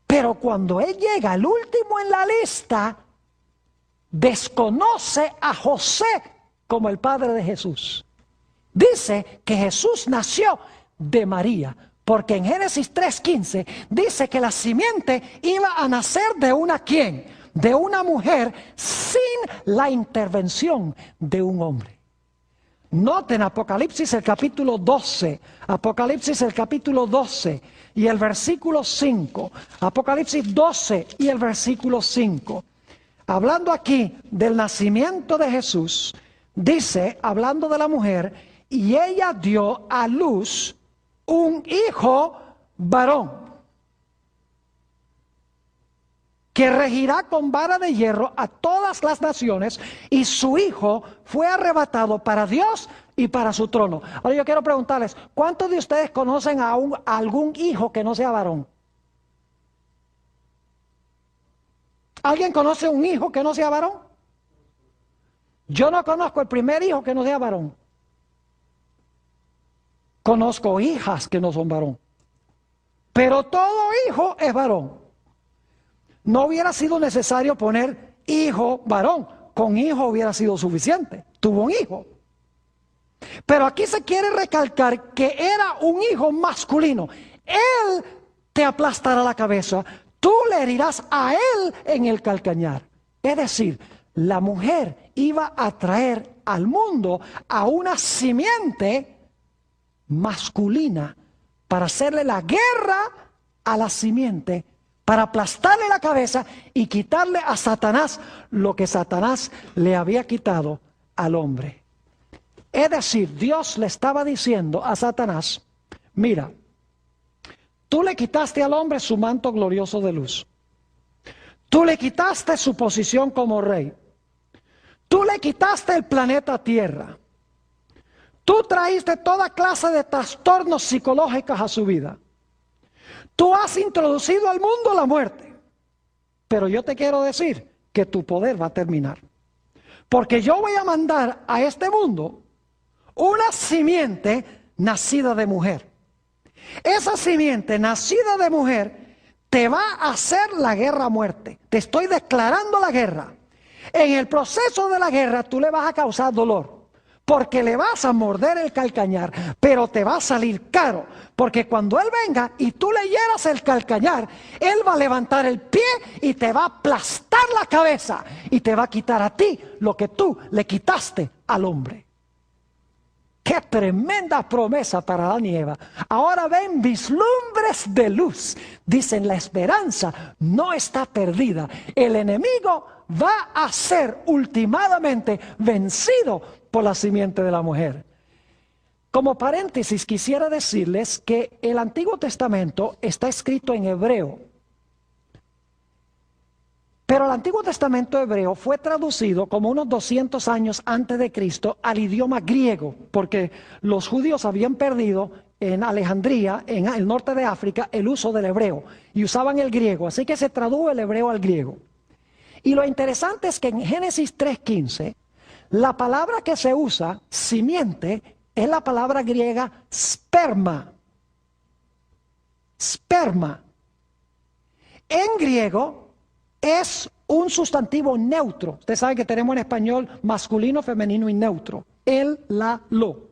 Pero cuando él llega al último en la lista, desconoce a José como el padre de Jesús. Dice que Jesús nació de María, porque en Génesis 3:15 dice que la simiente iba a nacer de una ¿quién? De una mujer sin la intervención de un hombre. Noten Apocalipsis el capítulo 12, Apocalipsis el capítulo 12 y el versículo 5, Apocalipsis 12 y el versículo 5. Hablando aquí del nacimiento de Jesús, dice, hablando de la mujer, y ella dio a luz un hijo varón, que regirá con vara de hierro a todas las naciones, y su hijo fue arrebatado para Dios y para su trono. Ahora yo quiero preguntarles, ¿cuántos de ustedes conocen a algún hijo que no sea varón? ¿Alguien conoce un hijo que no sea varón? Yo no conozco el primer hijo que no sea varón. Conozco hijas que no son varón. Pero todo hijo es varón. No hubiera sido necesario poner hijo varón. Con hijo hubiera sido suficiente. Tuvo un hijo. Pero aquí se quiere recalcar que era un hijo masculino. Él te aplastará la cabeza. Tú le herirás a él en el calcañar. Es decir, la mujer iba a traer al mundo a una simiente masculina para hacerle la guerra a la simiente, para aplastarle la cabeza y quitarle a Satanás lo que Satanás le había quitado al hombre. Es decir, Dios le estaba diciendo a Satanás, mira, tú le quitaste al hombre su manto glorioso de luz. Tú le quitaste su posición como rey. Tú le quitaste el planeta Tierra. Tú traíste toda clase de trastornos psicológicos a su vida. Tú has introducido al mundo la muerte. Pero yo te quiero decir que tu poder va a terminar. Porque yo voy a mandar a este mundo una simiente nacida de mujer. Esa simiente nacida de mujer te va a hacer la guerra a muerte. Te estoy declarando la guerra. En el proceso de la guerra tú le vas a causar dolor. Porque le vas a morder el calcañar, pero te va a salir caro. Porque cuando él venga y tú le hieras el calcañar, él va a levantar el pie y te va a aplastar la cabeza. Y te va a quitar a ti lo que tú le quitaste al hombre. ¡Qué tremenda promesa para Adán y Eva! Ahora ven vislumbres de luz. Dicen, la esperanza no está perdida. El enemigo va a ser ultimadamente vencido por la simiente de la mujer. Como paréntesis, quisiera decirles que el Antiguo Testamento está escrito en hebreo. Pero el Antiguo Testamento hebreo fue traducido como unos 200 años antes de Cristo al idioma griego, porque los judíos habían perdido en Alejandría, en el norte de África, el uso del hebreo, y usaban el griego, así que se tradujo el hebreo al griego. Y lo interesante es que en Génesis 3:15, la palabra que se usa, simiente, es la palabra griega sperma. Sperma. En griego es un sustantivo neutro. Ustedes saben que tenemos en español masculino, femenino y neutro. El, la, lo.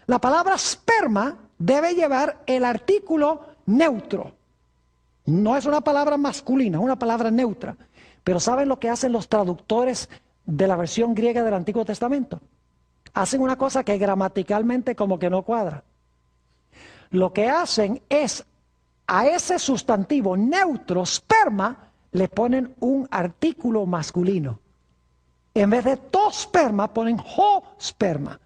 La palabra sperma debe llevar el artículo neutro. No es una palabra masculina, es una palabra neutra. Pero ¿saben lo que hacen los traductores de la versión griega del Antiguo Testamento? Hacen una cosa que gramaticalmente como que no cuadra. Lo que hacen es a ese sustantivo neutro, sperma, le ponen un artículo masculino. En vez de tosperma, ponen hosperma.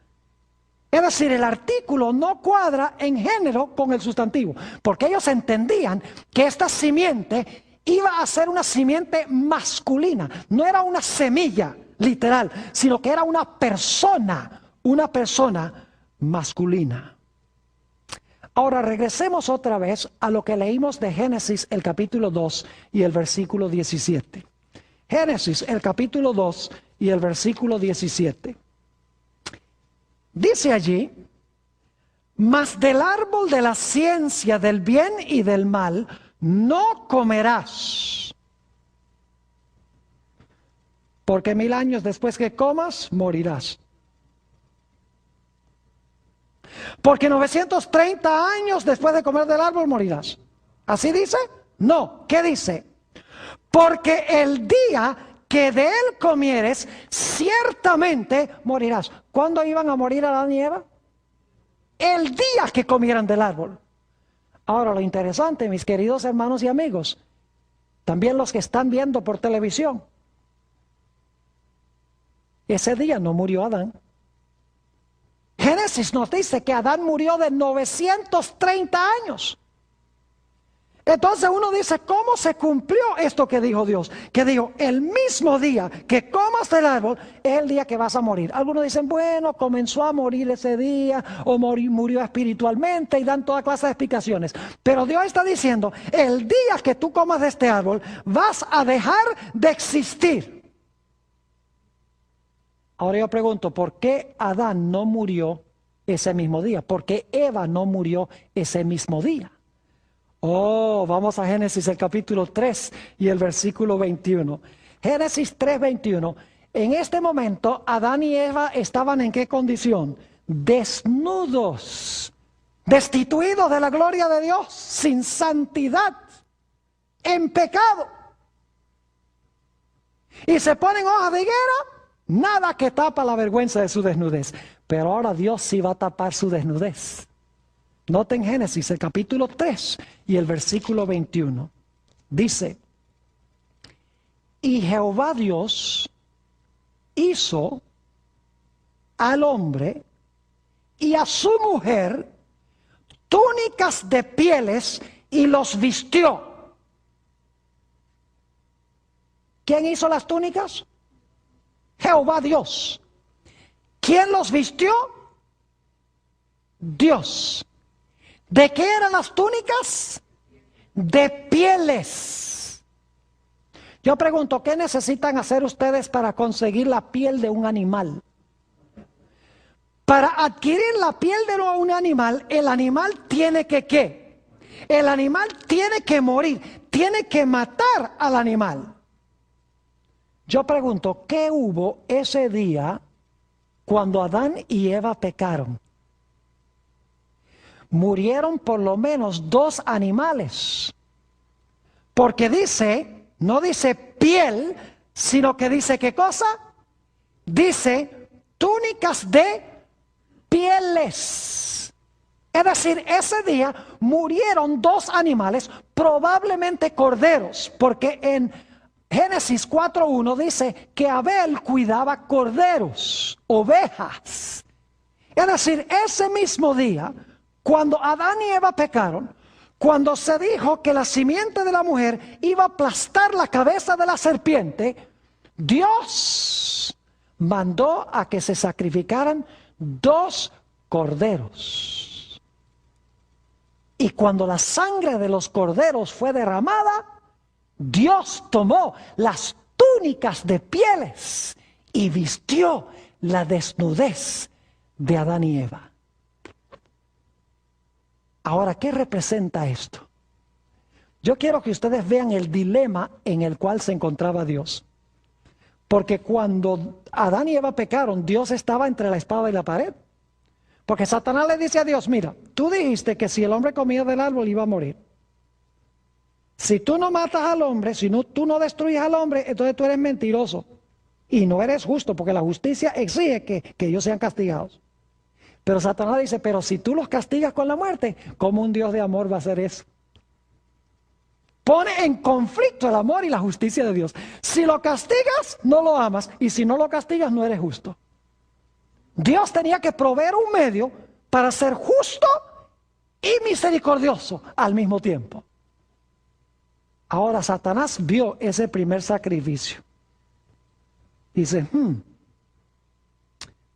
Es decir, el artículo no cuadra en género con el sustantivo, porque ellos entendían que esta simiente iba a ser una simiente masculina. No era una semilla literal, sino que era una persona masculina. Ahora regresemos otra vez a lo que leímos de Génesis, el capítulo 2 y el versículo 17. Génesis, el capítulo 2 y el versículo 17. Dice allí: mas del árbol de la ciencia del bien y del mal no comerás, porque 1000 años después que comas, morirás. Porque 930 años después de comer del árbol, morirás. ¿Así dice? No. ¿Qué dice? Porque el día que de él comieres, ciertamente morirás. ¿Cuándo iban a morir Adán y Eva? El día que comieran del árbol. Ahora, lo interesante, mis queridos hermanos y amigos, también los que están viendo por televisión, ese día no murió Adán. Génesis nos dice que Adán murió de 930 años. Entonces uno dice, ¿cómo se cumplió esto que dijo Dios? Que dijo, el mismo día que comas del árbol es el día que vas a morir. Algunos dicen, bueno, comenzó a morir ese día, o murió espiritualmente, y dan toda clase de explicaciones. Pero Dios está diciendo, el día que tú comas de este árbol, vas a dejar de existir. Ahora yo pregunto, ¿por qué Adán no murió ese mismo día? ¿Por qué Eva no murió ese mismo día? Oh, vamos a Génesis, el capítulo 3 y el versículo 21. Génesis 3, 21. En este momento, Adán y Eva estaban ¿en qué condición? Desnudos, destituidos de la gloria de Dios, sin santidad, en pecado. Y se ponen hojas de higuera, nada que tapa la vergüenza de su desnudez. Pero ahora Dios sí va a tapar su desnudez. Noten Génesis, el capítulo 3 y el versículo 21. Dice, y Jehová Dios hizo al hombre y a su mujer túnicas de pieles y los vistió. ¿Quién hizo las túnicas? Jehová Dios. ¿Quién los vistió? Dios. ¿De qué eran las túnicas? De pieles. Yo pregunto, ¿qué necesitan hacer ustedes para conseguir la piel de un animal? Para adquirir la piel de un animal, el animal tiene que ¿qué? El animal tiene que morir, tiene que matar al animal. Yo pregunto, ¿qué hubo ese día cuando Adán y Eva pecaron? Murieron por lo menos 2 animales. Porque dice, no dice piel, sino que dice ¿qué cosa? Dice túnicas de pieles. Es decir, ese día murieron 2 animales, probablemente corderos, porque en Génesis 4:1 dice que Abel cuidaba corderos, ovejas. Es decir, ese mismo día, cuando Adán y Eva pecaron, cuando se dijo que la simiente de la mujer iba a aplastar la cabeza de la serpiente, Dios mandó a que se sacrificaran 2 corderos. Y cuando la sangre de los corderos fue derramada, Dios tomó las túnicas de pieles y vistió la desnudez de Adán y Eva. Ahora, ¿qué representa esto? Yo quiero que ustedes vean el dilema en el cual se encontraba Dios. Porque cuando Adán y Eva pecaron, Dios estaba entre la espada y la pared. Porque Satanás le dice a Dios, mira, tú dijiste que si el hombre comía del árbol iba a morir. Si tú no matas al hombre, si no, tú no destruyes al hombre, entonces tú eres mentiroso. Y no eres justo, porque la justicia exige que ellos sean castigados. Pero Satanás dice, pero si tú los castigas con la muerte, ¿cómo un Dios de amor va a hacer eso? Pone en conflicto el amor y la justicia de Dios. Si lo castigas, no lo amas. Y si no lo castigas, no eres justo. Dios tenía que proveer un medio para ser justo y misericordioso al mismo tiempo. Ahora Satanás vio ese primer sacrificio. Dice,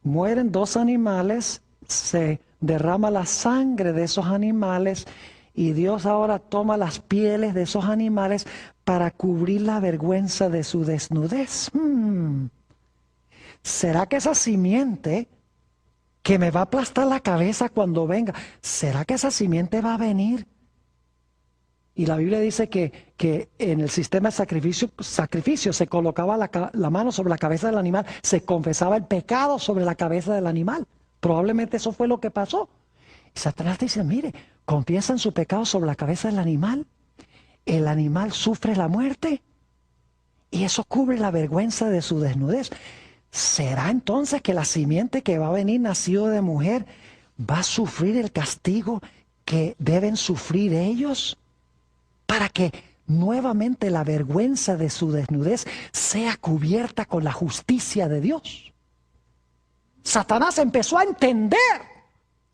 mueren 2 animales, se derrama la sangre de esos animales y Dios ahora toma las pieles de esos animales para cubrir la vergüenza de su desnudez. ¿Será que esa simiente que me va a aplastar la cabeza cuando venga, será que esa simiente va a venir? Y la Biblia dice que en el sistema de sacrificio se colocaba la mano sobre la cabeza del animal, se confesaba el pecado sobre la cabeza del animal. Probablemente eso fue lo que pasó. Y Satanás dice, mire, confiesan su pecado sobre la cabeza del animal, el animal sufre la muerte y eso cubre la vergüenza de su desnudez. ¿Será entonces que la simiente que va a venir nacido de mujer va a sufrir el castigo que deben sufrir ellos? Para que nuevamente la vergüenza de su desnudez sea cubierta con la justicia de Dios. Satanás empezó a entender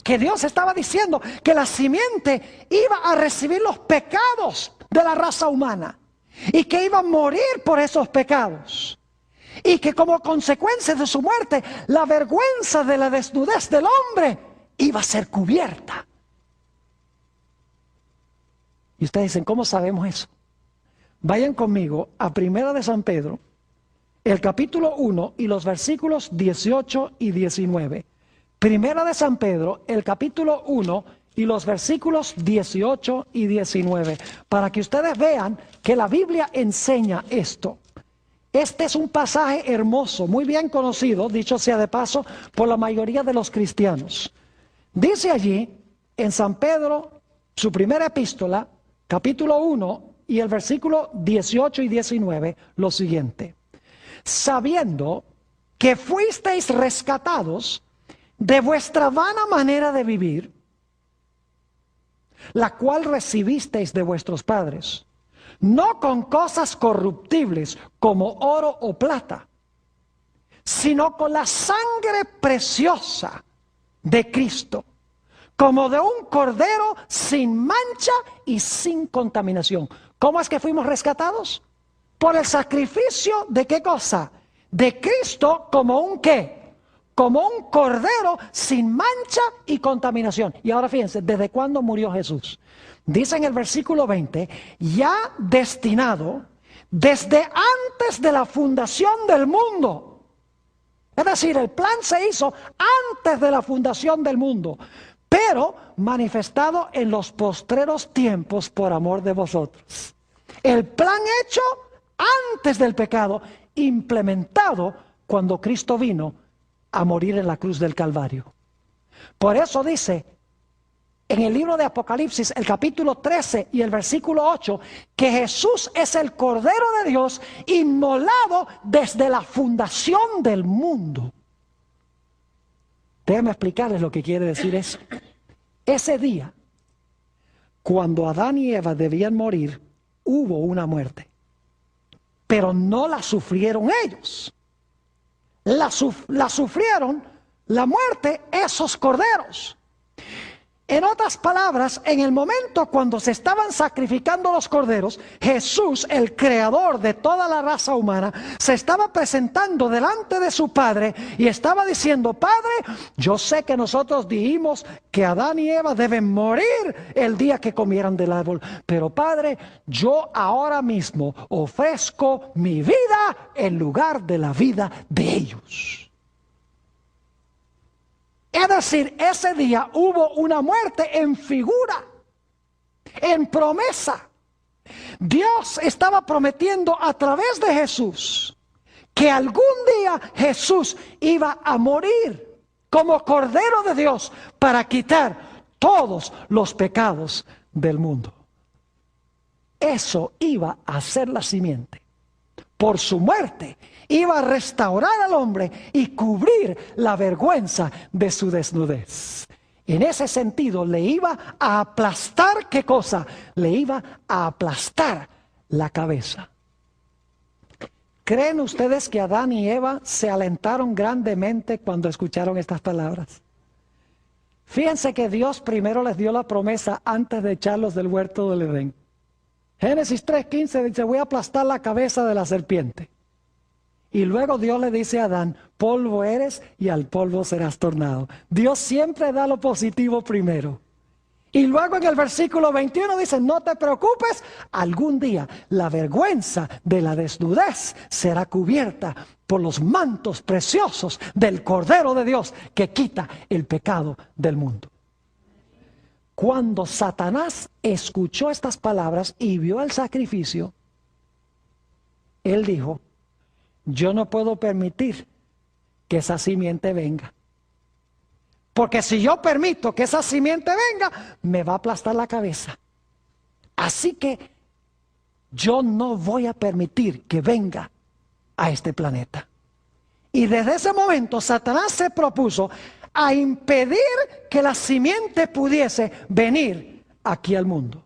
que Dios estaba diciendo que la simiente iba a recibir los pecados de la raza humana y que iba a morir por esos pecados. Y que como consecuencia de su muerte, la vergüenza de la desnudez del hombre iba a ser cubierta. Y ustedes dicen, ¿cómo sabemos eso? Vayan conmigo a Primera de San Pedro, el capítulo 1 y los versículos 18 y 19. Primera de San Pedro, el capítulo 1 y los versículos 18 y 19. Para que ustedes vean que la Biblia enseña esto. Este es un pasaje hermoso, muy bien conocido, dicho sea de paso, por la mayoría de los cristianos. Dice allí, en San Pedro, su primera epístola, capítulo 1 y el versículo 18 y 19, lo siguiente. Sabiendo que fuisteis rescatados de vuestra vana manera de vivir, la cual recibisteis de vuestros padres, no con cosas corruptibles como oro o plata, sino con la sangre preciosa de Cristo, como de un cordero sin mancha y sin contaminación. ¿Cómo es que fuimos rescatados? Por el sacrificio de ¿qué cosa? De Cristo como un ¿qué? Como un cordero sin mancha y contaminación. Y ahora fíjense, ¿desde cuándo murió Jesús? Dice en el versículo 20, ya destinado desde antes de la fundación del mundo. Es decir, el plan se hizo antes de la fundación del mundo, pero manifestado en los postreros tiempos por amor de vosotros. El plan hecho antes del pecado, implementado cuando Cristo vino a morir en la cruz del Calvario. Por eso dice en el libro de Apocalipsis, el capítulo 13 y el versículo 8, que Jesús es el Cordero de Dios inmolado desde la fundación del mundo. Déjenme explicarles lo que quiere decir eso. Ese día, cuando Adán y Eva debían morir, hubo una muerte. Pero no la sufrieron ellos. La sufrieron, la muerte, esos corderos. En otras palabras, en el momento cuando se estaban sacrificando los corderos, Jesús, el creador de toda la raza humana, se estaba presentando delante de su Padre y estaba diciendo, Padre, yo sé que nosotros dijimos que Adán y Eva deben morir el día que comieran del árbol, pero Padre, yo ahora mismo ofrezco mi vida en lugar de la vida de ellos. Es decir, ese día hubo una muerte en figura, en promesa. Dios estaba prometiendo a través de Jesús que algún día Jesús iba a morir como Cordero de Dios para quitar todos los pecados del mundo. Eso iba a ser la simiente. Por su muerte iba a restaurar al hombre y cubrir la vergüenza de su desnudez. En ese sentido le iba a aplastar, ¿qué cosa? Le iba a aplastar la cabeza. ¿Creen ustedes que Adán y Eva se alentaron grandemente cuando escucharon estas palabras? Fíjense que Dios primero les dio la promesa antes de echarlos del huerto del Edén. Génesis 3:15 dice, voy a aplastar la cabeza de la serpiente. Y luego Dios le dice a Adán, polvo eres y al polvo serás tornado. Dios siempre da lo positivo primero. Y luego en el versículo 21 dice, no te preocupes, algún día la vergüenza de la desnudez será cubierta por los mantos preciosos del Cordero de Dios que quita el pecado del mundo. Cuando Satanás escuchó estas palabras y vio el sacrificio, él dijo, yo no puedo permitir que esa simiente venga. Porque si yo permito que esa simiente venga, me va a aplastar la cabeza. Así que yo no voy a permitir que venga a este planeta. Y desde ese momento Satanás se propuso a impedir que la simiente pudiese venir aquí al mundo.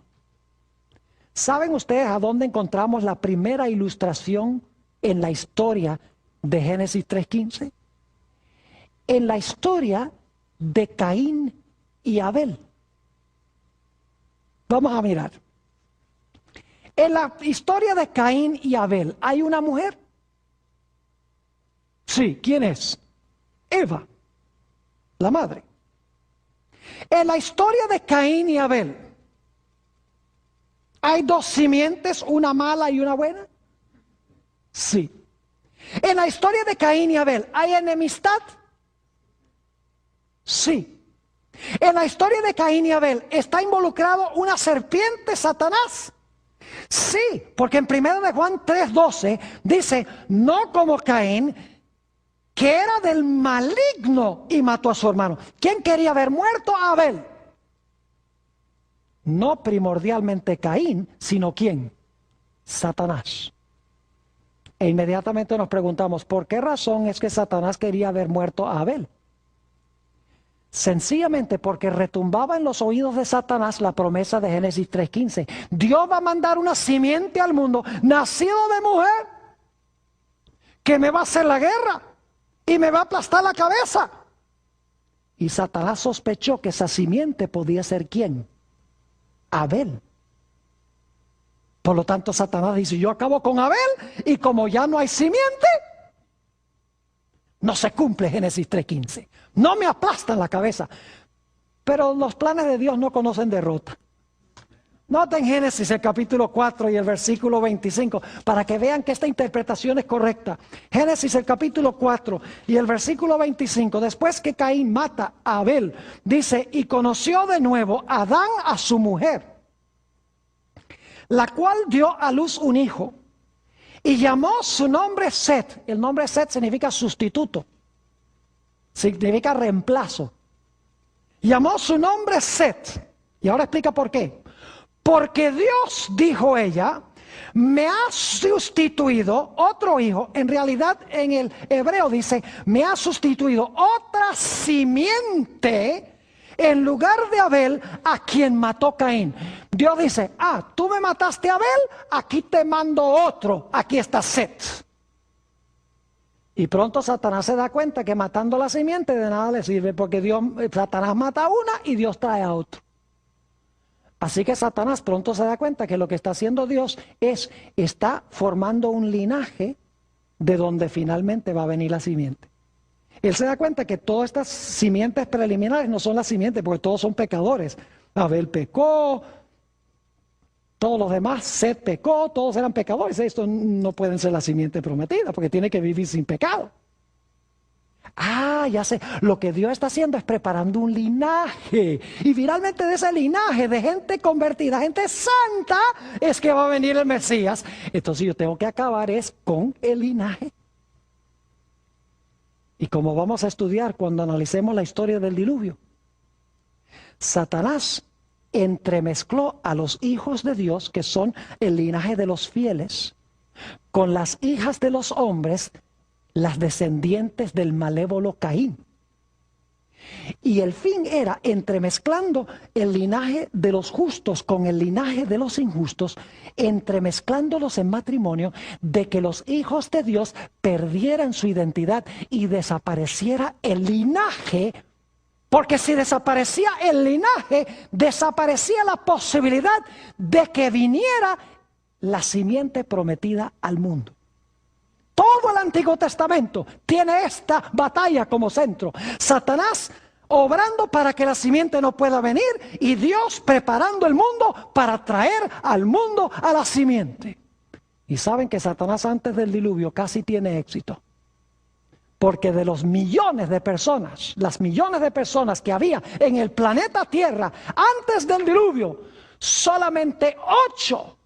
¿Saben ustedes a dónde encontramos la primera ilustración en la historia de Génesis 3:15? En la historia de Caín y Abel. Vamos a mirar. En la historia de Caín y Abel, ¿hay una mujer? Sí, ¿quién es? Eva, la madre. En la historia de Caín y Abel, ¿hay dos simientes, una mala y una buena? Sí. En la historia de Caín y Abel, ¿hay enemistad? Sí. En la historia de Caín y Abel, ¿está involucrado una serpiente, Satanás? Sí, porque en 1 de Juan 3:12 dice, no como Caín, que era del maligno y mató a su hermano. ¿Quién quería haber muerto? A Abel. No primordialmente Caín, sino ¿quién? Satanás. E inmediatamente nos preguntamos, ¿por qué razón es que Satanás quería haber muerto a Abel? Sencillamente porque retumbaba en los oídos de Satanás la promesa de Génesis 3:15. Dios va a mandar una simiente al mundo, nacido de mujer, que me va a hacer la guerra y me va a aplastar la cabeza. Y Satanás sospechó que esa simiente podía ser ¿quién? Abel. Por lo tanto, Satanás dice, yo acabo con Abel y como ya no hay simiente, no se cumple Génesis 3:15. No me aplastan la cabeza. Pero los planes de Dios no conocen derrota. Noten Génesis el capítulo 4 y el versículo 25 para que vean que esta interpretación es correcta. Génesis el capítulo 4 y el versículo 25. Después que Caín mata a Abel, dice, y conoció de nuevo Adán a su mujer, la cual dio a luz un hijo. Y llamó su nombre Set. El nombre Set significa sustituto. Significa reemplazo. Llamó su nombre Set. Y ahora explica por qué. Porque Dios, dijo ella, me ha sustituido otro hijo. En realidad en el hebreo dice, me ha sustituido otra simiente en lugar de Abel, a quien mató Caín. Dios dice, tú me mataste a Abel, aquí te mando otro, aquí está Set. Y pronto Satanás se da cuenta que matando la simiente de nada le sirve, porque Satanás mata a una y Dios trae a otro. Así que Satanás pronto se da cuenta que lo que está haciendo Dios está formando un linaje de donde finalmente va a venir la simiente. Él se da cuenta que todas estas simientes preliminares no son las simientes, porque todos son pecadores. Abel pecó, todos los demás, Set pecó, todos eran pecadores. Estos no pueden ser la simiente prometida, porque tiene que vivir sin pecado. Ya sé, lo que Dios está haciendo es preparando un linaje. Y finalmente de ese linaje de gente convertida, gente santa, es que va a venir el Mesías. Entonces yo tengo que acabar con el linaje. Y como vamos a estudiar cuando analicemos la historia del diluvio, Satanás entremezcló a los hijos de Dios, que son el linaje de los fieles, con las hijas de los hombres, las descendientes del malévolo Caín. Y el fin era, entremezclando el linaje de los justos con el linaje de los injustos, entremezclándolos en matrimonio, de que los hijos de Dios perdieran su identidad y desapareciera el linaje. Porque si desaparecía el linaje, desaparecía la posibilidad de que viniera la simiente prometida al mundo. Todo el Antiguo Testamento tiene esta batalla como centro. Satanás obrando para que la simiente no pueda venir y Dios preparando el mundo para traer al mundo a la simiente. Y saben que Satanás antes del diluvio casi tiene éxito. Porque de los millones de personas, las millones de personas que había en el planeta Tierra antes del diluvio, solamente 8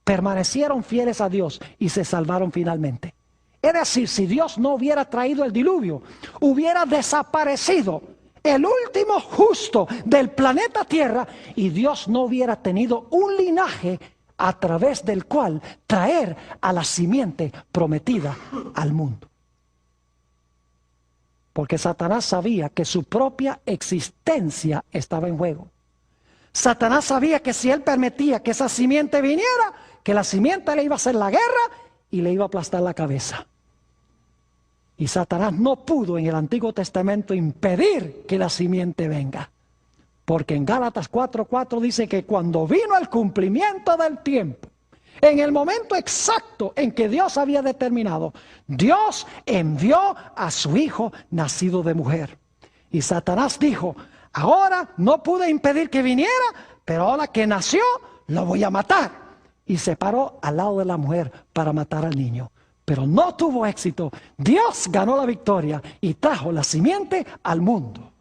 permanecieron fieles a Dios y se salvaron finalmente. Es decir, si Dios no hubiera traído el diluvio, hubiera desaparecido el último justo del planeta Tierra y Dios no hubiera tenido un linaje a través del cual traer a la simiente prometida al mundo. Porque Satanás sabía que su propia existencia estaba en juego. Satanás sabía que si él permitía que esa simiente viniera, que la simiente le iba a hacer la guerra y le iba a aplastar la cabeza. Y Satanás no pudo en el Antiguo Testamento impedir que la simiente venga. Porque en Gálatas 4:4 dice que cuando vino el cumplimiento del tiempo, en el momento exacto en que Dios había determinado, Dios envió a su hijo nacido de mujer. Y Satanás dijo, ahora no pude impedir que viniera, pero ahora que nació, lo voy a matar. Y se paró al lado de la mujer para matar al niño. Pero no tuvo éxito. Dios ganó la victoria y trajo la simiente al mundo.